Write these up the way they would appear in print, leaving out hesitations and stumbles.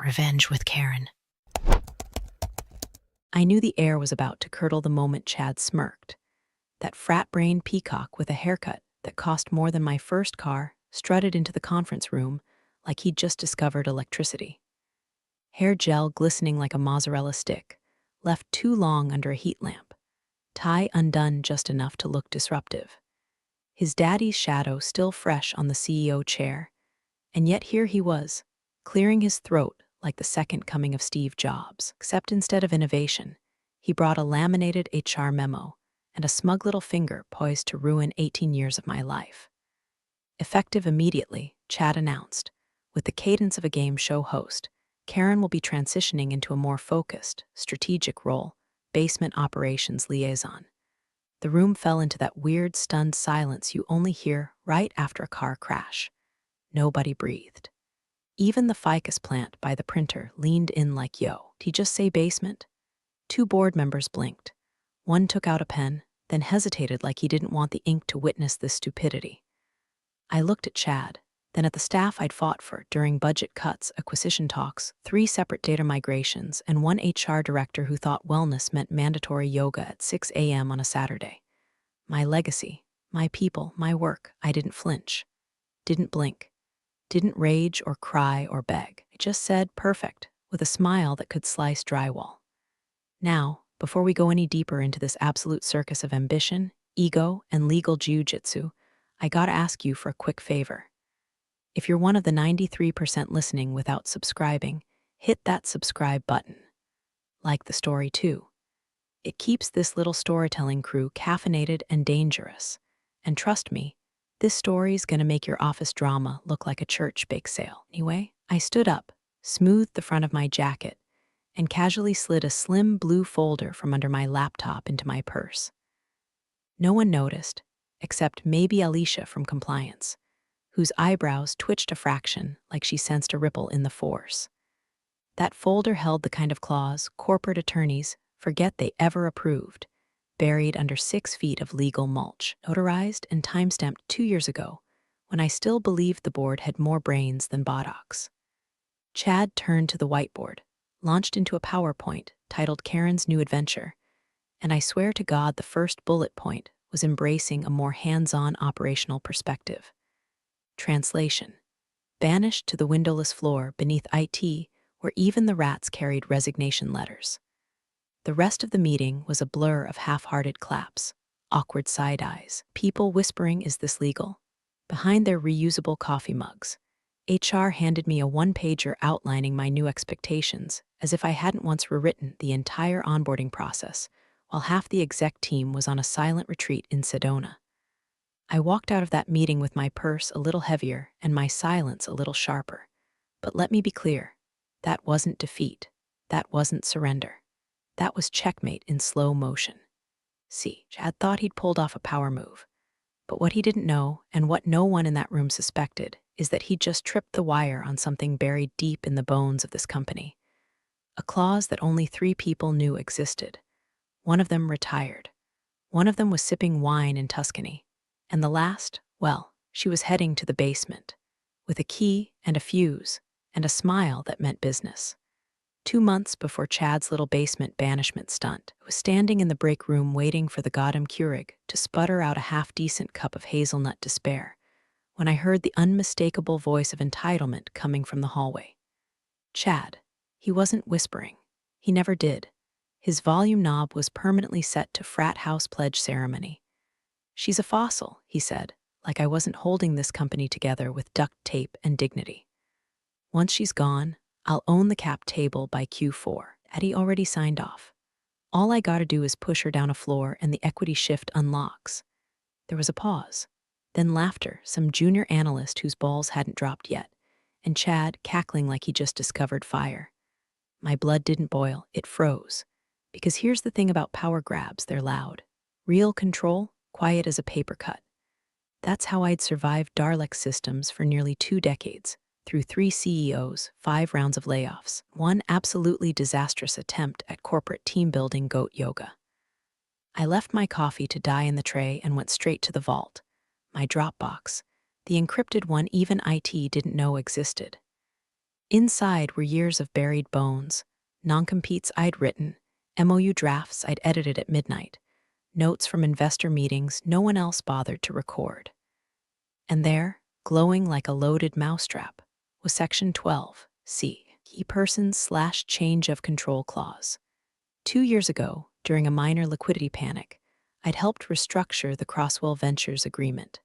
Revenge with Karen. I knew the air was about to curdle the moment Chad smirked. That frat-brained peacock with a haircut that cost more than my first car strutted into the conference room like he'd just discovered electricity. Hair gel glistening like a mozzarella stick, left too long under a heat lamp, tie undone just enough to look disruptive. His daddy's shadow still fresh on the CEO chair, and yet here he was, clearing his throat like the second coming of Steve Jobs. Except instead of innovation, he brought a laminated HR memo and a smug little finger poised to ruin 18 years of my life. Effective immediately, Chad announced, with the cadence of a game show host, Karen will be transitioning into a more focused, strategic role, basement operations liaison. The room fell into that weird, stunned silence you only hear right after a car crash. Nobody breathed. Even the ficus plant by the printer leaned in like, yo, did he just say basement? Two board members blinked. One took out a pen, then hesitated like he didn't want the ink to witness this stupidity. I looked at Chad, then at the staff I'd fought for during budget cuts, acquisition talks, 3 separate data migrations, and one HR director who thought wellness meant mandatory yoga at 6 a.m. on a Saturday. My legacy, my people, my work. I didn't flinch, didn't blink, didn't rage or cry or beg. I just said perfect, with a smile that could slice drywall. Now, before we go any deeper into this absolute circus of ambition, ego, and legal jiu-jitsu, I gotta ask you for a quick favor. If you're one of the 93% listening without subscribing, hit that subscribe button. Like the story too. It keeps this little storytelling crew caffeinated and dangerous. And trust me, this story's gonna make your office drama look like a church bake sale. Anyway, I stood up, smoothed the front of my jacket, and casually slid a slim blue folder from under my laptop into my purse. No one noticed, except maybe Alicia from compliance, whose eyebrows twitched a fraction like she sensed a ripple in the force. That folder held the kind of clause corporate attorneys forget they ever approved, buried under 6 feet of legal mulch, notarized and timestamped 2 years ago, when I still believed the board had more brains than buttocks. Chad turned to the whiteboard, launched into a PowerPoint titled Karen's New Adventure, and I swear to God the first bullet point was embracing a more hands-on operational perspective. Translation: banished to the windowless floor beneath IT, where even the rats carried resignation letters. The rest of the meeting was a blur of half-hearted claps, awkward side eyes, people whispering, "Is this legal?" behind their reusable coffee mugs. HR handed me a one-pager outlining my new expectations, as if I hadn't once rewritten the entire onboarding process, while half the exec team was on a silent retreat in Sedona. I walked out of that meeting with my purse a little heavier and my silence a little sharper. But let me be clear, that wasn't defeat. That wasn't surrender. That was checkmate in slow motion. See, Chad thought he'd pulled off a power move. But what he didn't know, and what no one in that room suspected, is that he'd just tripped the wire on something buried deep in the bones of this company. A clause that only 3 people knew existed. One of them retired. One of them was sipping wine in Tuscany. And the last, well, she was heading to the basement, with a key and a fuse, and a smile that meant business. 2 months before Chad's little basement banishment stunt, I was standing in the break room waiting for the Gotham Keurig to sputter out a half-decent cup of hazelnut despair, when I heard the unmistakable voice of entitlement coming from the hallway. Chad. He wasn't whispering. He never did. His volume knob was permanently set to frat house pledge ceremony. "She's a fossil," he said, like I wasn't holding this company together with duct tape and dignity. "Once she's gone, I'll own the cap table by Q4. Eddie already signed off. All I gotta do is push her down a floor and the equity shift unlocks." There was a pause, then laughter, some junior analyst whose balls hadn't dropped yet, and Chad cackling like he just discovered fire. My blood didn't boil, it froze. Because here's the thing about power grabs, they're loud. Real control, quiet as a paper cut. That's how I'd survived Darlex Systems for nearly 2 decades, through 3 CEOs, 5 rounds of layoffs, 1 absolutely disastrous attempt at corporate team-building goat yoga. I left my coffee to die in the tray and went straight to the vault, my Dropbox, the encrypted one even IT didn't know existed. Inside were years of buried bones, non-competes I'd written, MOU drafts I'd edited at midnight, notes from investor meetings no one else bothered to record. And there, glowing like a loaded mousetrap, was Section 12C, Key Persons/Change of Control Clause. 2 years ago, during a minor liquidity panic, I'd helped restructure the Crosswell Ventures agreement.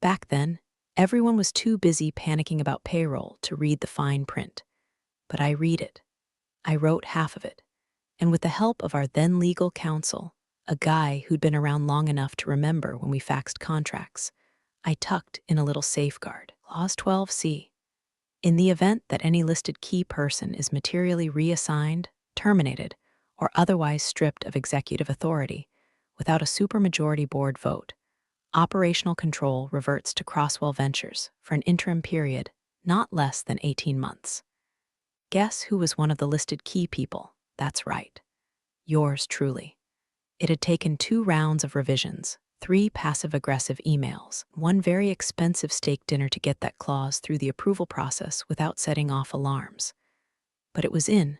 Back then, everyone was too busy panicking about payroll to read the fine print. But I read it. I wrote half of it. And with the help of our then legal counsel, a guy who'd been around long enough to remember when we faxed contracts, I tucked in a little safeguard, Clause 12C. In the event that any listed key person is materially reassigned, terminated, or otherwise stripped of executive authority without a supermajority board vote, operational control reverts to Crosswell Ventures for an interim period not less than 18 months. Guess who was one of the listed key people? That's right. Yours truly. It had taken 2 rounds of revisions, 3 passive-aggressive emails, 1 very expensive steak dinner to get that clause through the approval process without setting off alarms. But it was in,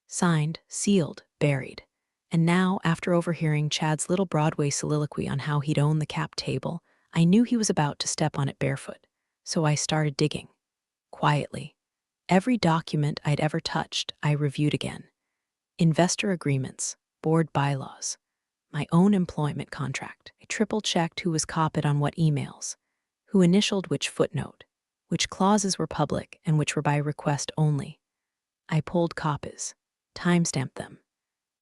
signed, sealed, buried. And now, after overhearing Chad's little Broadway soliloquy on how he'd own the cap table, I knew he was about to step on it barefoot. So I started digging. Quietly. Every document I'd ever touched, I reviewed again. Investor agreements, board bylaws, my own employment contract. I triple-checked who was copied on what emails, who initialed which footnote, which clauses were public and which were by request only. I pulled copies, timestamped them,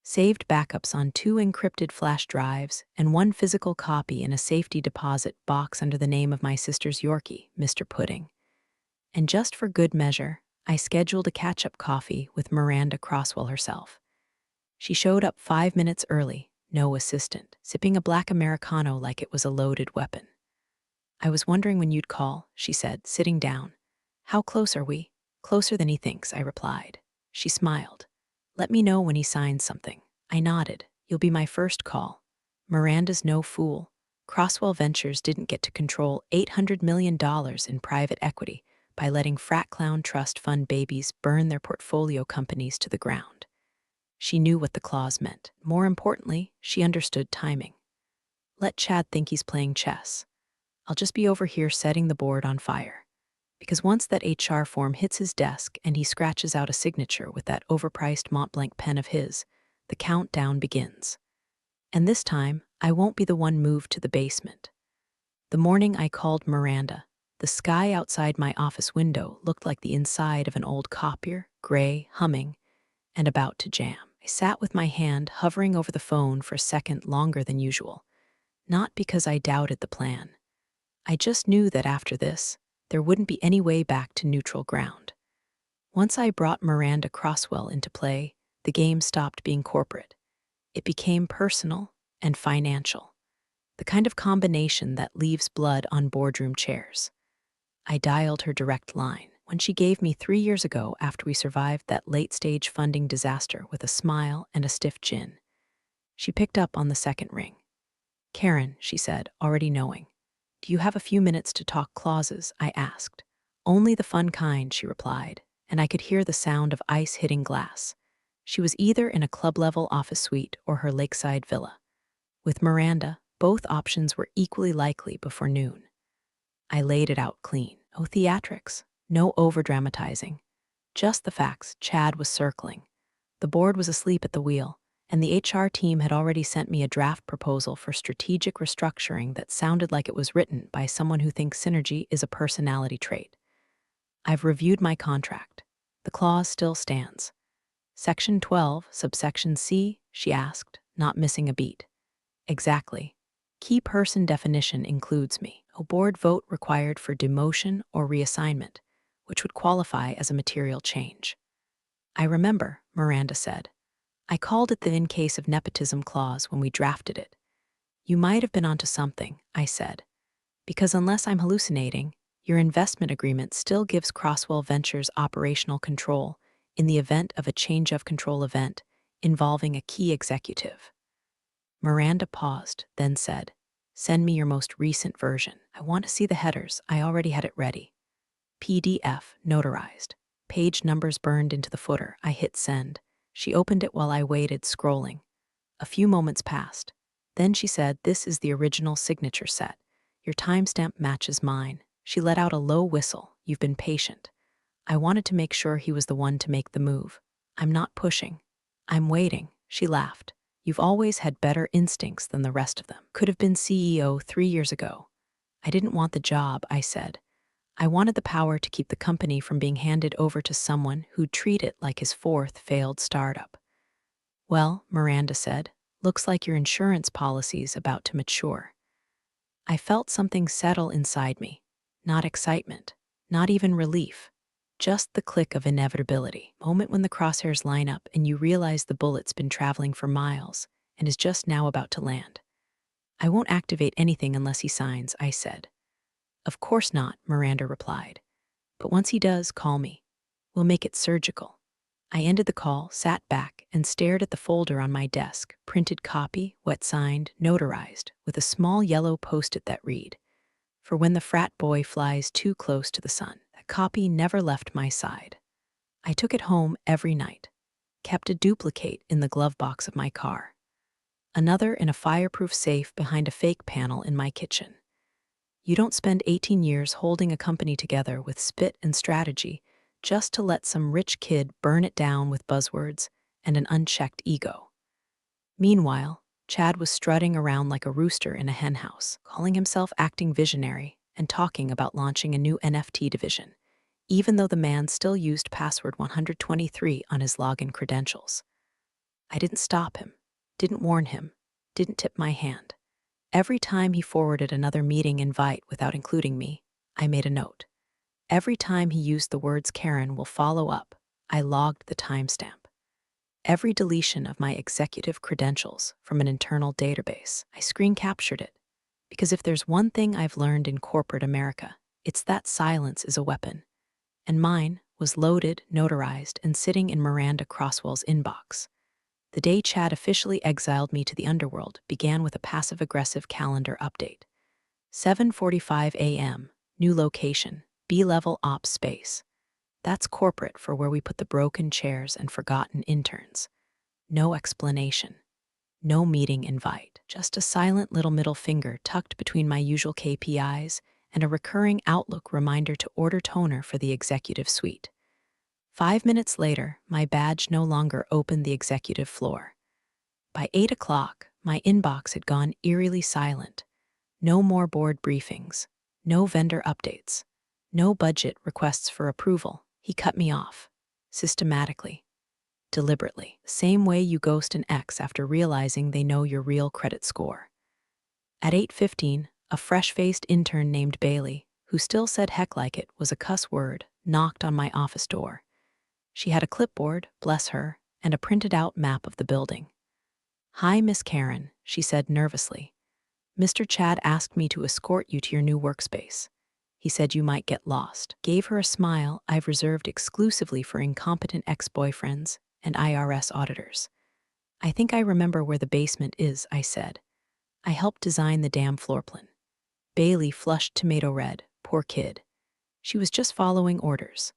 saved backups on 2 encrypted flash drives and 1 physical copy in a safety deposit box under the name of my sister's Yorkie, Mr. Pudding. And just for good measure, I scheduled a catch-up coffee with Miranda Crosswell herself. She showed up 5 minutes early, no assistant, sipping a black Americano like it was a loaded weapon. "I was wondering when you'd call," she said, sitting down. "How close are we?" "Closer than he thinks," I replied. She smiled. "Let me know when he signs something." I nodded. "You'll be my first call." Miranda's no fool. Crosswell Ventures didn't get to control $800 million in private equity by letting frat clown trust fund babies burn their portfolio companies to the ground. She knew what the clause meant. More importantly, she understood timing. Let Chad think he's playing chess. I'll just be over here setting the board on fire. Because once that HR form hits his desk and he scratches out a signature with that overpriced Montblanc pen of his, the countdown begins. And this time, I won't be the one moved to the basement. The morning I called Miranda, the sky outside my office window looked like the inside of an old copier, gray, humming, and about to jam. I sat with my hand hovering over the phone for a second longer than usual, not because I doubted the plan. I just knew that after this, there wouldn't be any way back to neutral ground. Once I brought Miranda Crosswell into play, the game stopped being corporate. It became personal and financial, the kind of combination that leaves blood on boardroom chairs. I dialed her direct line, when she gave me 3 years ago after we survived that late-stage funding disaster with a smile and a stiff chin. She picked up on the second ring. "Karen," she said, already knowing. "Do you have a few minutes to talk clauses?" I asked. "Only the fun kind," she replied, and I could hear the sound of ice hitting glass. She was either in a club-level office suite or her lakeside villa. With Miranda, both options were equally likely before noon. I laid it out clean. No theatrics, no overdramatizing. Just the facts. Chad was circling. The board was asleep at the wheel, and the HR team had already sent me a draft proposal for strategic restructuring that sounded like it was written by someone who thinks synergy is a personality trait. I've reviewed my contract. The clause still stands. Section 12, subsection C, she asked, not missing a beat. Exactly. Key person definition includes me. A board vote required for demotion or reassignment, which would qualify as a material change. I remember, Miranda said. I called it the in case of nepotism clause when we drafted it. You might have been onto something, I said. Because unless I'm hallucinating, your investment agreement still gives Crosswell Ventures operational control in the event of a change of control event involving a key executive. Miranda paused, then said, "Send me your most recent version. I want to see the headers. I already had it ready. PDF, notarized. Page numbers burned into the footer. I hit send. She opened it while I waited, scrolling. A few moments passed. Then she said, "This is the original signature set. Your timestamp matches mine." She let out a low whistle. "You've been patient." I wanted to make sure he was the one to make the move. "I'm not pushing. I'm waiting." She laughed. "You've always had better instincts than the rest of them. Could have been CEO 3 years ago." "I didn't want the job," I said. "I wanted the power to keep the company from being handed over to someone who'd treat it like his fourth failed startup." "Well," Miranda said, "looks like your insurance policy's about to mature." I felt something settle inside me. Not excitement, not even relief, just the click of inevitability. Moment when the crosshairs line up and you realize the bullet's been traveling for miles and is just now about to land. "I won't activate anything unless he signs," I said. "Of course not," Miranda replied. "But once he does, call me. We'll make it surgical." I ended the call, sat back, and stared at the folder on my desk, printed copy, wet-signed, notarized, with a small yellow post-it that read, "For when the frat boy flies too close to the sun." That copy never left my side. I took it home every night, kept a duplicate in the glove box of my car, another in a fireproof safe behind a fake panel in my kitchen. You don't spend 18 years holding a company together with spit and strategy just to let some rich kid burn it down with buzzwords and an unchecked ego. Meanwhile, Chad was strutting around like a rooster in a henhouse, calling himself acting visionary and talking about launching a new NFT division, even though the man still used password 123 on his login credentials. I didn't stop him, didn't warn him, didn't tip my hand. Every time he forwarded another meeting invite without including me, I made a note. Every time he used the words "Karen will follow up," I logged the timestamp. Every deletion of my executive credentials from an internal database, I screen captured it. Because if there's one thing I've learned in corporate America, it's that silence is a weapon. And mine was loaded, notarized, and sitting in Miranda Crosswell's inbox. The day Chad officially exiled me to the underworld began with a passive-aggressive calendar update. 7:45 a.m., new location, B-level ops space. That's corporate for where we put the broken chairs and forgotten interns. No explanation. No meeting invite. Just a silent little middle finger tucked between my usual KPIs and a recurring Outlook reminder to order toner for the executive suite. 5 minutes later, my badge no longer opened the executive floor. By 8 o'clock, my inbox had gone eerily silent. No more board briefings. No vendor updates. No budget requests for approval. He cut me off. Systematically. Deliberately. The same way you ghost an ex after realizing they know your real credit score. At 8:15, a fresh-faced intern named Bailey, who still said heck like it was a cuss word, knocked on my office door. She had a clipboard, bless her, and a printed-out map of the building. "Hi, Miss Karen," she said nervously. "Mr. Chad asked me to escort you to your new workspace. He said you might get lost." Gave her a smile I've reserved exclusively for incompetent ex-boyfriends and IRS auditors. "I think I remember where the basement is," I said. "I helped design the damn floor plan." Bailey flushed tomato red, poor kid. She was just following orders.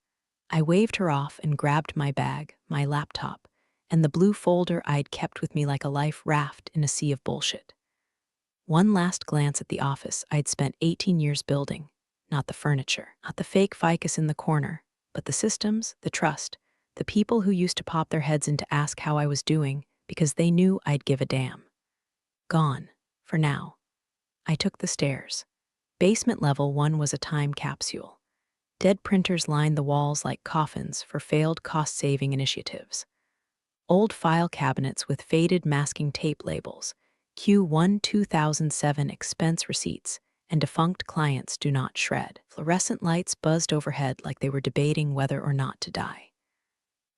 I waved her off and grabbed my bag, my laptop, and the blue folder I'd kept with me like a life raft in a sea of bullshit. One last glance at the office I'd spent 18 years building. Not the furniture, not the fake ficus in the corner, but the systems, the trust, the people who used to pop their heads in to ask how I was doing because they knew I'd give a damn. Gone, for now. I took the stairs. Basement level 1 was a time capsule. Dead printers lined the walls like coffins for failed cost-saving initiatives. Old file cabinets with faded masking tape labels, Q1 2007 expense receipts, and defunct clients do not shred. Fluorescent lights buzzed overhead like they were debating whether or not to die.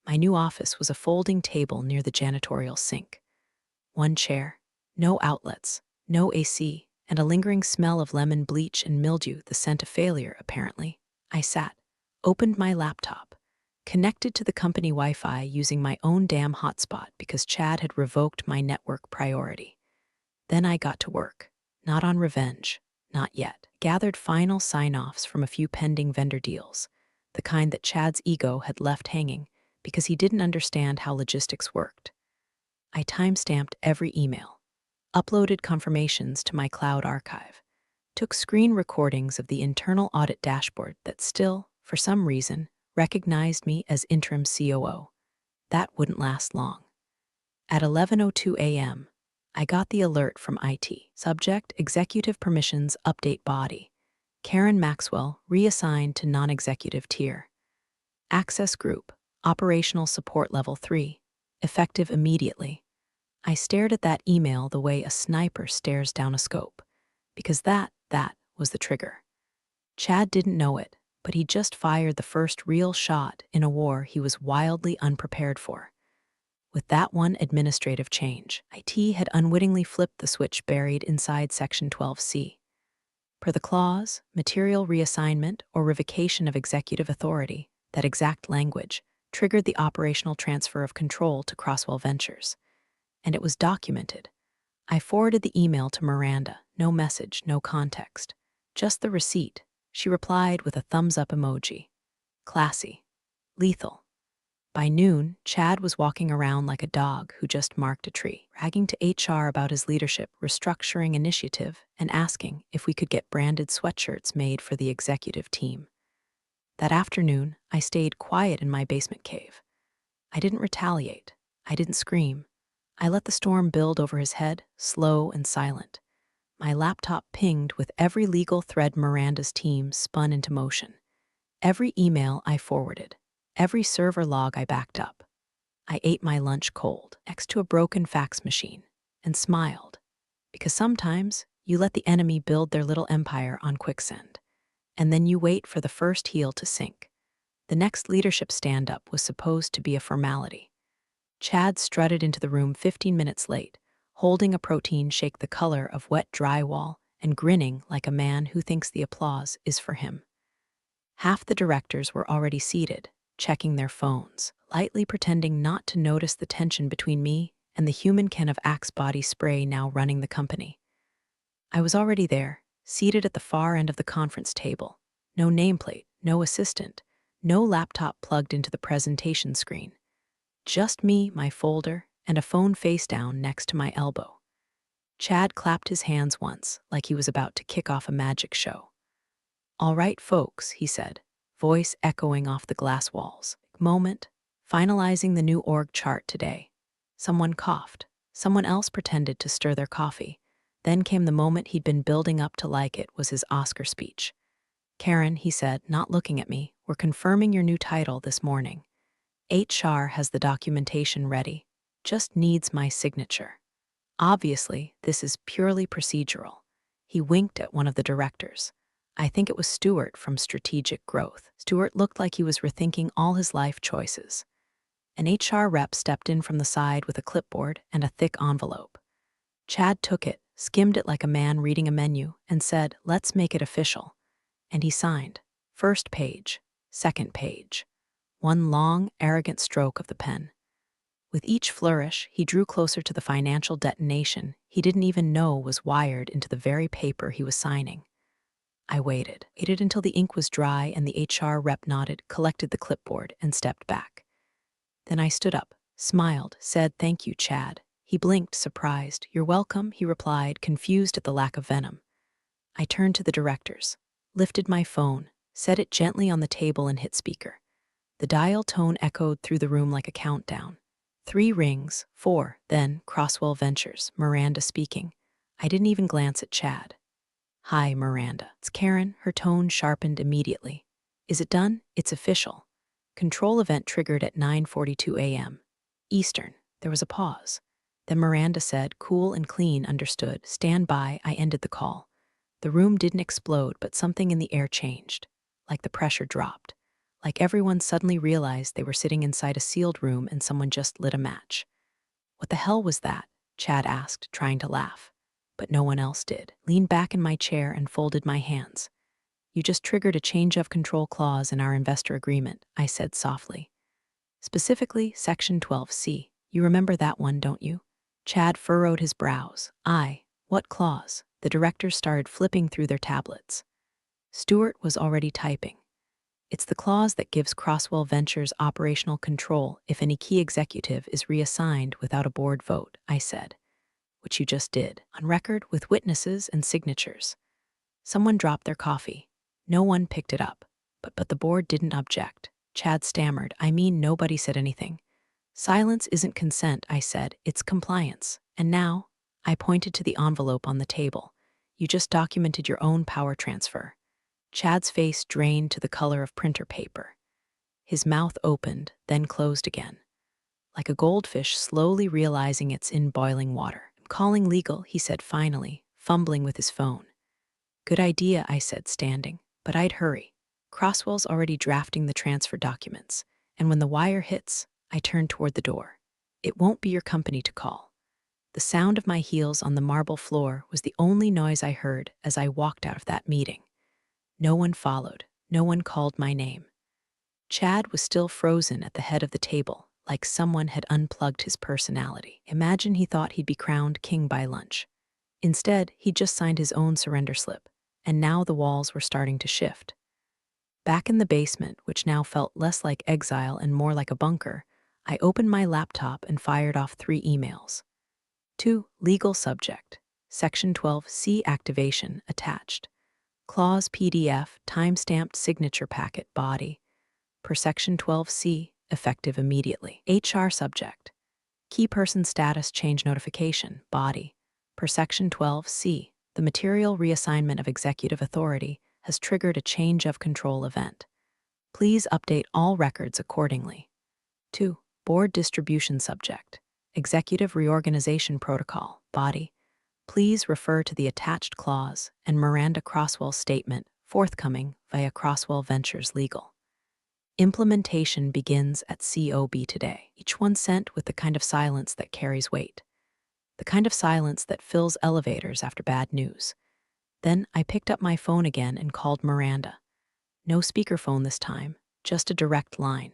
My new office was a folding table near the janitorial sink. One chair, no outlets, no AC, and a lingering smell of lemon bleach and mildew, the scent of failure, apparently. I sat, opened my laptop, connected to the company Wi-Fi using my own damn hotspot because Chad had revoked my network priority. Then I got to work, not on revenge, not yet. Gathered final sign-offs from a few pending vendor deals. the kind that Chad's ego had left hanging because he didn't understand how logistics worked. I timestamped every email, uploaded confirmations to my cloud archive, took screen recordings of the internal audit dashboard that still, for some reason, recognized me as Interim COO. That wouldn't last long. At 11:02 a.m., I got the alert from IT. Subject: Executive Permissions Update Body. Karen Maxwell reassigned to non-executive tier. Access Group, Operational Support Level 3, effective immediately. I stared at that email the way a sniper stares down a scope, because that was the trigger. Chad didn't know it, but he just fired the first real shot in a war he was wildly unprepared for. With that one administrative change, IT had unwittingly flipped the switch buried inside Section 12C. Per the clause, material reassignment or revocation of executive authority, that exact language triggered the operational transfer of control to Crosswell Ventures. And it was documented. I forwarded the email to Miranda, no message, no context, just the receipt. She replied with a thumbs-up emoji. Classy. Lethal. By noon, Chad was walking around like a dog who just marked a tree, bragging to HR about his leadership restructuring initiative and asking if we could get branded sweatshirts made for the executive team. That afternoon, I stayed quiet in my basement cave. I didn't retaliate. I didn't scream. I let the storm build over his head, slow and silent. My laptop pinged with every legal thread Miranda's team spun into motion. Every email I forwarded. Every server log I backed up. I ate my lunch cold, next to a broken fax machine, and smiled. Because sometimes you let the enemy build their little empire on quicksand, and then you wait for the first heel to sink. The next leadership stand-up was supposed to be a formality. Chad strutted into the room 15 minutes late, holding a protein shake the color of wet drywall and grinning like a man who thinks the applause is for him. Half the directors were already seated, checking their phones, lightly pretending not to notice the tension between me and the human can of Axe body spray now running the company. I was already there, seated at the far end of the conference table. No nameplate, no assistant, no laptop plugged into the presentation screen. Just me, my folder, and a phone face down next to my elbow. Chad clapped his hands once, like he was about to kick off a magic show. "All right, folks," he said, voice echoing off the glass walls. Moment, finalizing the new org chart today. Someone coughed. Someone else pretended to stir their coffee. Then came the moment he'd been building up to like it was his Oscar speech. "Karen," he said, not looking at me, "we're confirming your new title this morning. HR has the documentation ready. Just needs my signature. Obviously, this is purely procedural." He winked at one of the directors. I think it was Stuart from Strategic Growth. Stuart looked like he was rethinking all his life choices. An HR rep stepped in from the side with a clipboard and a thick envelope. Chad took it, skimmed it like a man reading a menu, and said, "Let's make it official." And he signed. First page, second page. One long, arrogant stroke of the pen. With each flourish, he drew closer to the financial detonation he didn't even know was wired into the very paper he was signing. I waited until the ink was dry and the HR rep nodded, collected the clipboard, and stepped back. Then I stood up, smiled, said, "Thank you, Chad." He blinked, surprised. "You're welcome," he replied, confused at the lack of venom. I turned to the directors, lifted my phone, set it gently on the table and hit speaker. The dial tone echoed through the room like a countdown. 3 rings, 4, then Crosswell Ventures, Miranda speaking. I didn't even glance at Chad. "Hi, Miranda. It's Karen." Her tone sharpened immediately. "Is it done? It's official." Control event triggered at 9:42 a.m. Eastern. There was a pause. Then Miranda said, cool and clean, "Understood. Stand by." I ended the call. The room didn't explode, but something in the air changed. Like the pressure dropped. Like everyone suddenly realized they were sitting inside a sealed room and someone just lit a match. "What the hell was that?" Chad asked, trying to laugh. But no one else did. Leaned back in my chair and folded my hands. "You just triggered a change of control clause in our investor agreement," I said softly. "Specifically, Section 12C. You remember that one, don't you?" Chad furrowed his brows. What clause?" The directors started flipping through their tablets. Stuart was already typing. It's the clause that gives Crosswell Ventures operational control if any key executive is reassigned without a board vote, I said, which you just did, on record with witnesses and signatures. Someone dropped their coffee. No one picked it up. But the board didn't object. Chad stammered. I mean, nobody said anything. Silence isn't consent, I said. It's compliance. And now, I pointed to the envelope on the table. You just documented your own power transfer. Chad's face drained to the color of printer paper. His mouth opened, then closed again, like a goldfish slowly realizing it's in boiling water. I'm calling legal, he said finally, fumbling with his phone. Good idea, I said, standing, but I'd hurry. Crosswell's already drafting the transfer documents, and when the wire hits, I turned toward the door. It won't be your company to call. The sound of my heels on the marble floor was the only noise I heard as I walked out of that meeting. No one followed. No one called my name. Chad was still frozen at the head of the table, like someone had unplugged his personality. Imagine he thought he'd be crowned king by lunch. Instead, he'd just signed his own surrender slip, and now the walls were starting to shift. Back in the basement, which now felt less like exile and more like a bunker, I opened my laptop and fired off 3 emails. 2. Legal subject. Section 12C activation attached. Clause PDF, time-stamped signature packet body. Per Section 12C, effective immediately. HR subject. Key person status change notification body. Per Section 12C, the material reassignment of executive authority has triggered a change of control event. Please update all records accordingly. 2. Board distribution subject. Executive reorganization protocol body. Please refer to the attached clause and Miranda Crosswell's statement forthcoming via Crosswell Ventures Legal. Implementation begins at COB today, each one sent with the kind of silence that carries weight, the kind of silence that fills elevators after bad news. Then I picked up my phone again and called Miranda. No speakerphone this time, just a direct line.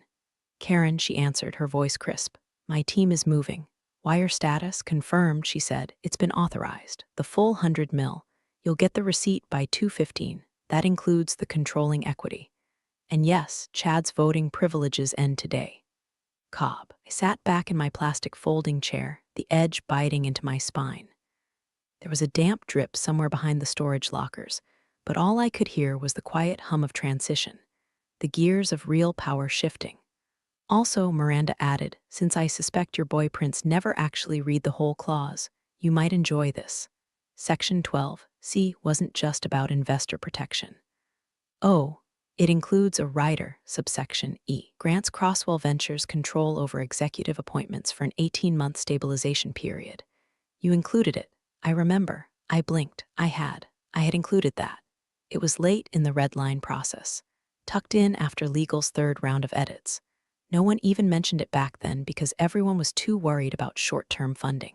Karen, she answered, her voice crisp. My team is moving. Wire status confirmed, she said. It's been authorized. The full 100 mil. You'll get the receipt by 2:15. That includes the controlling equity. And yes, Chad's voting privileges end today. Cobb. I sat back in my plastic folding chair, the edge biting into my spine. There was a damp drip somewhere behind the storage lockers, but all I could hear was the quiet hum of transition, the gears of real power shifting. Also, Miranda added, since I suspect your boy Prince never actually read the whole clause, you might enjoy this. Section 12C wasn't just about investor protection. Oh, it includes a rider, subsection E, grants Crosswell Ventures control over executive appointments for an 18-month stabilization period. You included it. I remember. I blinked. I had included that. It was late in the red line process, tucked in after legal's 3rd round of edits. No one even mentioned it back then because everyone was too worried about short-term funding.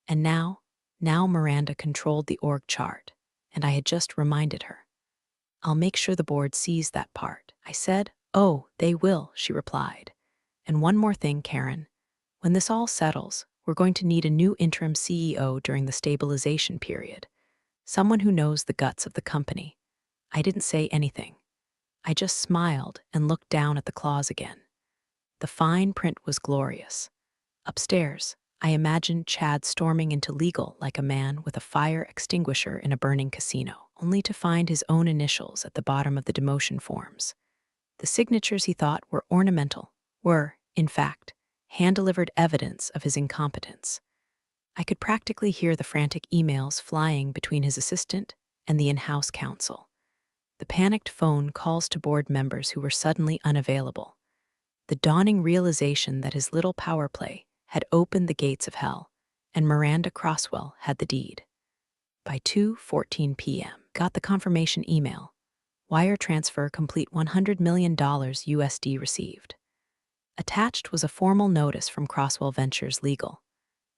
And now Miranda controlled the org chart, and I had just reminded her. I'll make sure the board sees that part, I said. Oh, they will, she replied. And one more thing, Karen. When this all settles, we're going to need a new interim CEO during the stabilization period. Someone who knows the guts of the company. I didn't say anything. I just smiled and looked down at the clause again. The fine print was glorious. Upstairs, I imagined Chad storming into legal like a man with a fire extinguisher in a burning casino, only to find his own initials at the bottom of the demotion forms. The signatures he thought were ornamental were, in fact, hand-delivered evidence of his incompetence. I could practically hear the frantic emails flying between his assistant and the in-house counsel. The panicked phone calls to board members who were suddenly unavailable. The dawning realization that his little power play had opened the gates of hell, and Miranda Crosswell had the deed. By 2:14 p.m., got the confirmation email. Wire transfer complete $100 million USD received. Attached was a formal notice from Crosswell Ventures Legal.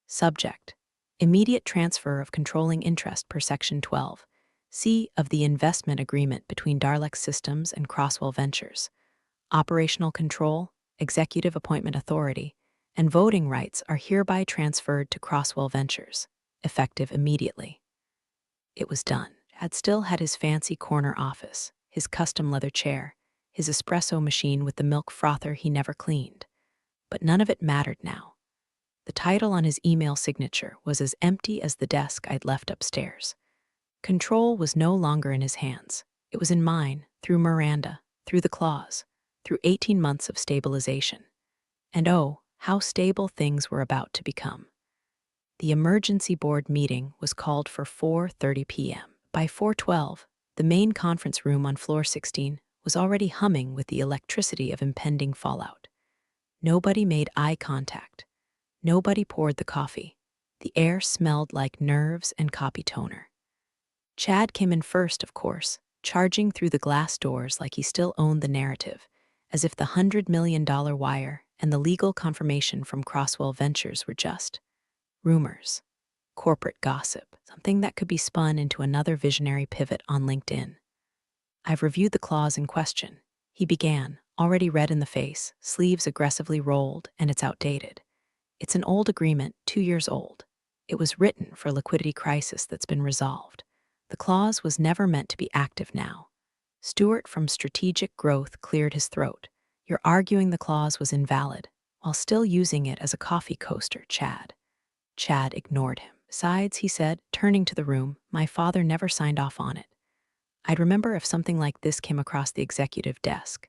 Subject: immediate transfer of controlling interest per Section 12C of the investment agreement between Darlex Systems and Crosswell Ventures. Operational control, executive appointment authority, and voting rights are hereby transferred to Crosswell Ventures, effective immediately. It was done. Chad still had his fancy corner office, his custom leather chair, his espresso machine with the milk frother he never cleaned. But none of it mattered now. The title on his email signature was as empty as the desk I'd left upstairs. Control was no longer in his hands. It was in mine, through Miranda, through the clause, through 18 months of stabilization. And oh, how stable things were about to become. The emergency board meeting was called for 4:30 p.m. By 4:12, the main conference room on floor 16 was already humming with the electricity of impending fallout. Nobody made eye contact. Nobody poured the coffee. The air smelled like nerves and copy toner. Chad came in first, of course, charging through the glass doors like he still owned the narrative, as if the $100 million wire and the legal confirmation from Crosswell Ventures were just rumors, corporate gossip, something that could be spun into another visionary pivot on LinkedIn. I've reviewed the clause in question. He began, already red in the face, sleeves aggressively rolled, and it's outdated. It's an old agreement, 2 years old. It was written for a liquidity crisis that's been resolved. The clause was never meant to be active now. Stewart from Strategic Growth cleared his throat. You're arguing the clause was invalid, while still using it as a coffee coaster, Chad. Chad ignored him. Besides, he said, turning to the room, my father never signed off on it. I'd remember if something like this came across the executive desk.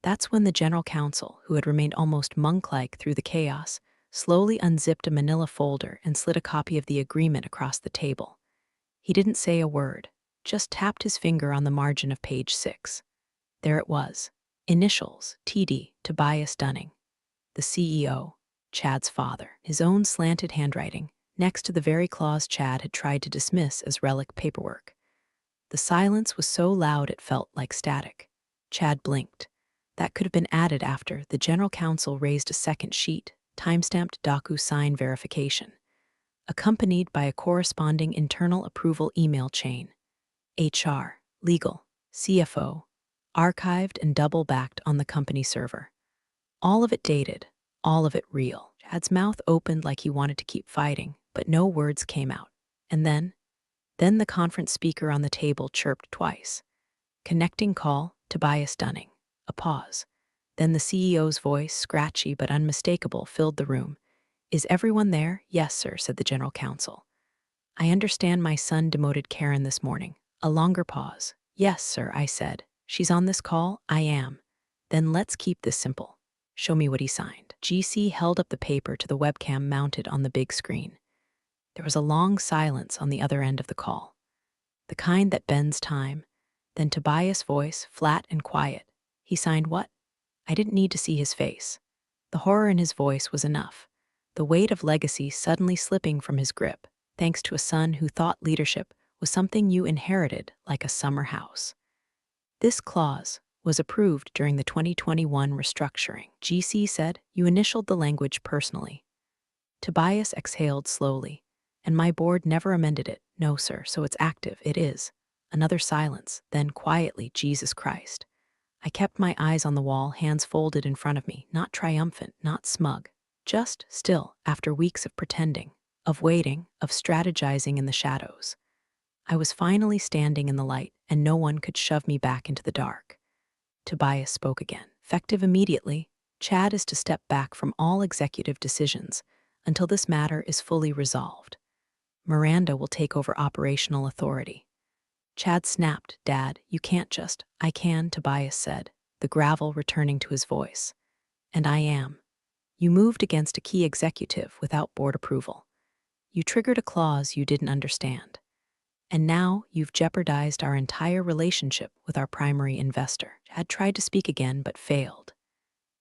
That's when the general counsel, who had remained almost monk-like through the chaos, slowly unzipped a manila folder and slid a copy of the agreement across the table. He didn't say a word, just tapped his finger on the margin of page 6. There it was. Initials, TD, Tobias Dunning. The CEO, Chad's father, his own slanted handwriting, next to the very clause Chad had tried to dismiss as relic paperwork. The silence was so loud it felt like static. Chad blinked. That could have been added after the general counsel raised a second sheet, timestamped DocuSign verification, accompanied by a corresponding internal approval email chain. HR, legal, CFO, archived and double-backed on the company server. All of it dated, all of it real. Chad's mouth opened like he wanted to keep fighting, but no words came out. And then the conference speaker on the table chirped twice. Connecting call, Tobias Dunning. A pause. Then the CEO's voice, scratchy but unmistakable, filled the room. Is everyone there? Yes, sir, said the general counsel. I understand my son demoted Karen this morning. A longer pause. Yes, sir, I said. She's on this call? I am. Then let's keep this simple. Show me what he signed. GC held up the paper to the webcam mounted on the big screen. There was a long silence on the other end of the call. The kind that bends time. Then Tobias' voice, flat and quiet. He signed what? I didn't need to see his face. The horror in his voice was enough. The weight of legacy suddenly slipping from his grip, thanks to a son who thought leadership was something you inherited like a summer house. This clause was approved during the 2021 restructuring. GC said, you initialed the language personally. Tobias exhaled slowly. And my board never amended it. No, sir, so it's active. It is. Another silence, then quietly, Jesus Christ. I kept my eyes on the wall, hands folded in front of me, not triumphant, not smug. Just still, after weeks of pretending, of waiting, of strategizing in the shadows. I was finally standing in the light, and no one could shove me back into the dark. Tobias spoke again. Effective immediately, Chad is to step back from all executive decisions until this matter is fully resolved. Miranda will take over operational authority. Chad snapped, Dad, you can't just. I can, Tobias said, the gravel returning to his voice. And I am. You moved against a key executive without board approval. You triggered a clause you didn't understand. And now you've jeopardized our entire relationship with our primary investor. Chad tried to speak again but failed.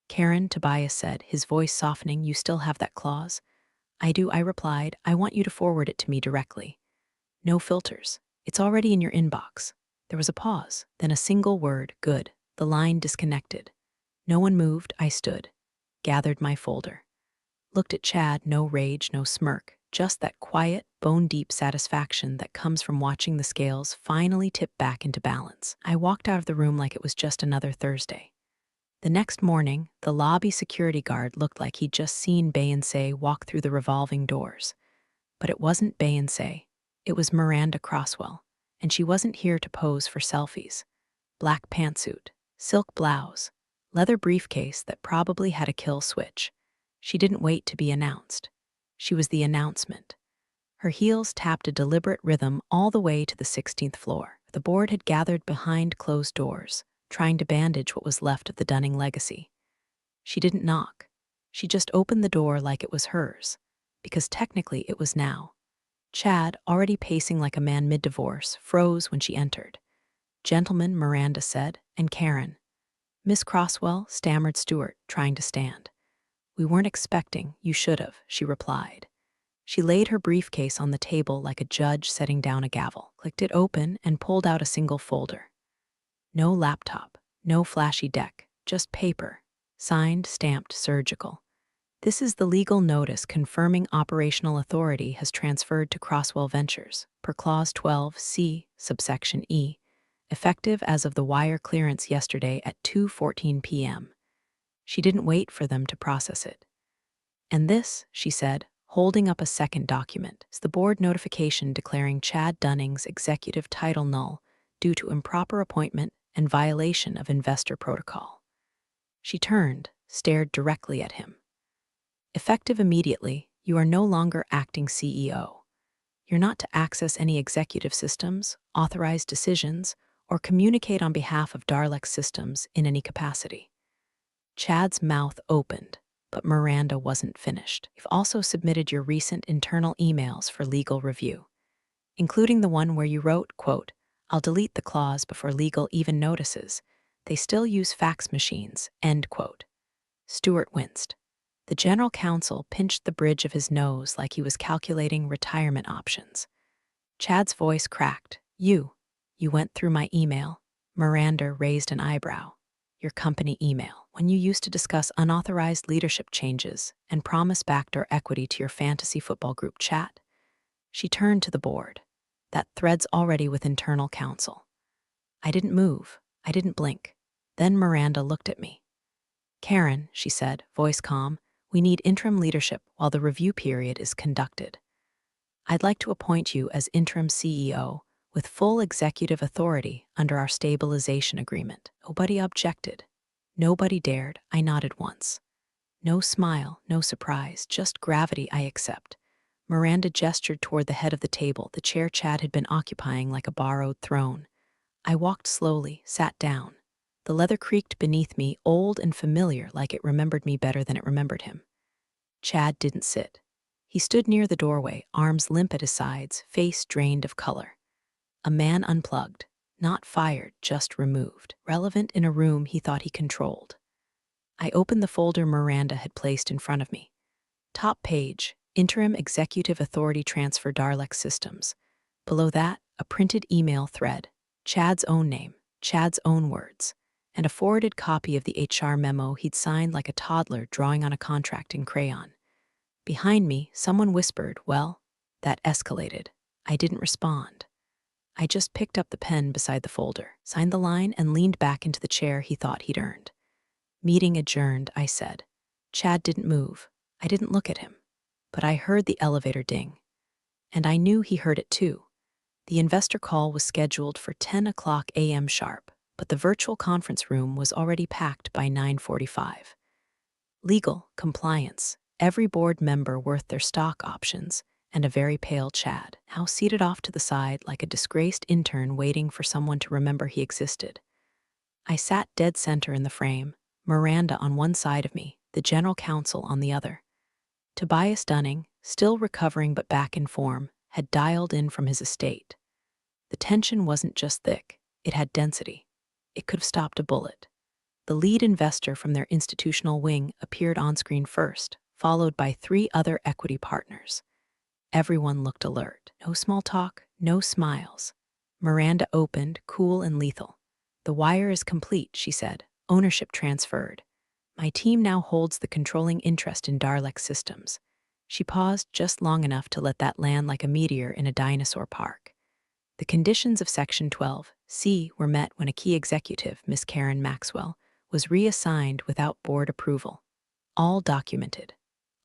Karen, Tobias said, his voice softening, you still have that clause? I do, I replied. I want you to forward it to me directly. No filters. It's already in your inbox. There was a pause, then a single word, good. The line disconnected. No one moved, I stood. Gathered my folder. Looked at Chad, no rage, no smirk. Just that quiet, bone-deep satisfaction that comes from watching the scales finally tip back into balance. I walked out of the room like it was just another Thursday. The next morning, the lobby security guard looked like he'd just seen Beyoncé walk through the revolving doors. But it wasn't Beyoncé. It was Miranda Crosswell, and she wasn't here to pose for selfies. Black pantsuit, silk blouse, leather briefcase that probably had a kill switch. She didn't wait to be announced. She was the announcement. Her heels tapped a deliberate rhythm all the way to the 16th floor. The board had gathered behind closed doors, trying to bandage what was left of the Dunning legacy. She didn't knock. She just opened the door like it was hers, because technically it was now. Chad, already pacing like a man mid-divorce, froze when she entered. "Gentlemen," Miranda said, and Karen. "Miss Crosswell," stammered Stewart, trying to stand. "We weren't expecting, you should have," she replied. She laid her briefcase on the table like a judge setting down a gavel, clicked it open, and pulled out a single folder. No laptop, no flashy deck, just paper. Signed, stamped, surgical. "This is the legal notice confirming operational authority has transferred to Crosswell Ventures, per Clause 12C, subsection E, effective as of the wire clearance yesterday at 2:14 p.m. She didn't wait for them to process it. "And this," she said, holding up a second document, "is the board notification declaring Chad Dunning's executive title null due to improper appointment and violation of investor protocol." She turned, stared directly at him. "Effective immediately, you are no longer acting CEO. You're not to access any executive systems, authorize decisions, or communicate on behalf of Darlex Systems in any capacity." Chad's mouth opened, but Miranda wasn't finished. "You've also submitted your recent internal emails for legal review, including the one where you wrote, quote, 'I'll delete the clause before legal even notices. They still use fax machines,' end quote." Stewart winced. The general counsel pinched the bridge of his nose like he was calculating retirement options. Chad's voice cracked. You went through my email." Miranda raised an eyebrow. "Your company email, when you used to discuss unauthorized leadership changes and promise backdoor equity to your fantasy football group chat." She turned to the board. "That thread's already with internal counsel." I didn't move. I didn't blink. Then Miranda looked at me. "Karen," she said, voice calm, "we need interim leadership while the review period is conducted. I'd like to appoint you as interim CEO with full executive authority under our stabilization agreement." Nobody objected. Nobody dared. I nodded once. No smile, no surprise, just gravity. "I accept." Miranda gestured toward the head of the table, the chair Chad had been occupying like a borrowed throne. I walked slowly, sat down. The leather creaked beneath me, old and familiar, like it remembered me better than it remembered him. Chad didn't sit. He stood near the doorway, arms limp at his sides, face drained of color. A man unplugged, not fired, just removed, relevant in a room he thought he controlled. I opened the folder Miranda had placed in front of me. Top page, Interim Executive Authority Transfer Darlex Systems. Below that, a printed email thread, Chad's own name, Chad's own words, and a forwarded copy of the HR memo he'd signed like a toddler drawing on a contract in crayon. Behind me, someone whispered, "Well," that escalated. I didn't respond. I just picked up the pen beside the folder, signed the line, and leaned back into the chair he thought he'd earned. "Meeting adjourned," I said. Chad didn't move. I didn't look at him. But I heard the elevator ding. And I knew he heard it too. The investor call was scheduled for 10 o'clock a.m. sharp, but the virtual conference room was already packed by 9:45. Legal, compliance, every board member worth their stock options, and a very pale Chad, now seated off to the side like a disgraced intern waiting for someone to remember he existed. I sat dead center in the frame, Miranda on one side of me, the general counsel on the other. Tobias Dunning, still recovering but back in form, had dialed in from his estate. The tension wasn't just thick, it had density. It could have stopped a bullet. The lead investor from their institutional wing appeared on screen first, followed by 3 other equity partners. Everyone looked alert. No small talk, no smiles. Miranda opened, cool and lethal. "The wire is complete," she said. "Ownership transferred. My team now holds the controlling interest in Darlex Systems." She paused just long enough to let that land like a meteor in a dinosaur park. The conditions of Section 12C were met when a key executive, Miss Karen Maxwell, was reassigned without board approval. All documented,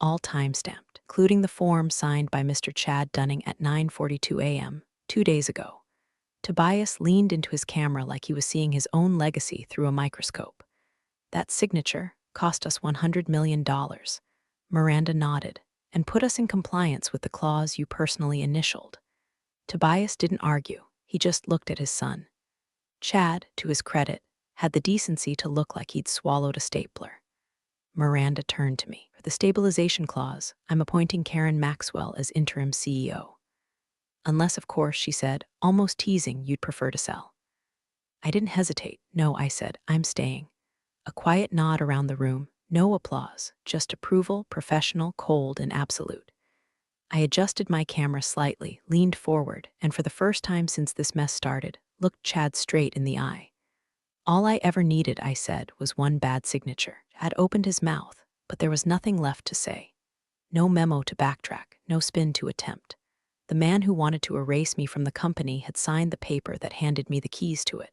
all time-stamped, including the form signed by Mr. Chad Dunning at 9:42 a.m., 2 days ago. Tobias leaned into his camera like he was seeing his own legacy through a microscope. That signature cost us $100 million. Miranda nodded and put us in compliance with the clause you personally initialed. Tobias didn't argue. He just looked at his son. Chad, to his credit, had the decency to look like he'd swallowed a stapler. Miranda turned to me. For the stabilization clause, I'm appointing Karen Maxwell as interim CEO. Unless, of course, she said, almost teasing, you'd prefer to sell. I didn't hesitate. No, I said, I'm staying. A quiet nod around the room, no applause, just approval, professional, cold, and absolute. I adjusted my camera slightly, leaned forward, and for the first time since this mess started, looked Chad straight in the eye. All I ever needed, I said, was one bad signature. Chad opened his mouth, but there was nothing left to say. No memo to backtrack, no spin to attempt. The man who wanted to erase me from the company had signed the paper that handed me the keys to it.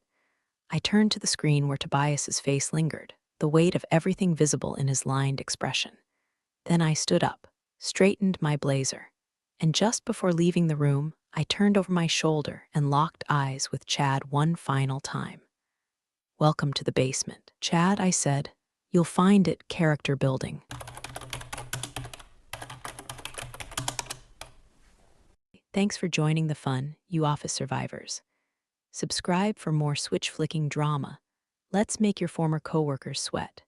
I turned to the screen where Tobias's face lingered, the weight of everything visible in his lined expression. Then I stood up, straightened my blazer, and just before leaving the room, I turned over my shoulder and locked eyes with Chad one final time. Welcome to the basement. Chad, I said, you'll find it character building. Thanks for joining the fun, you office survivors. Subscribe for more switch-flicking drama. Let's make your former coworkers sweat.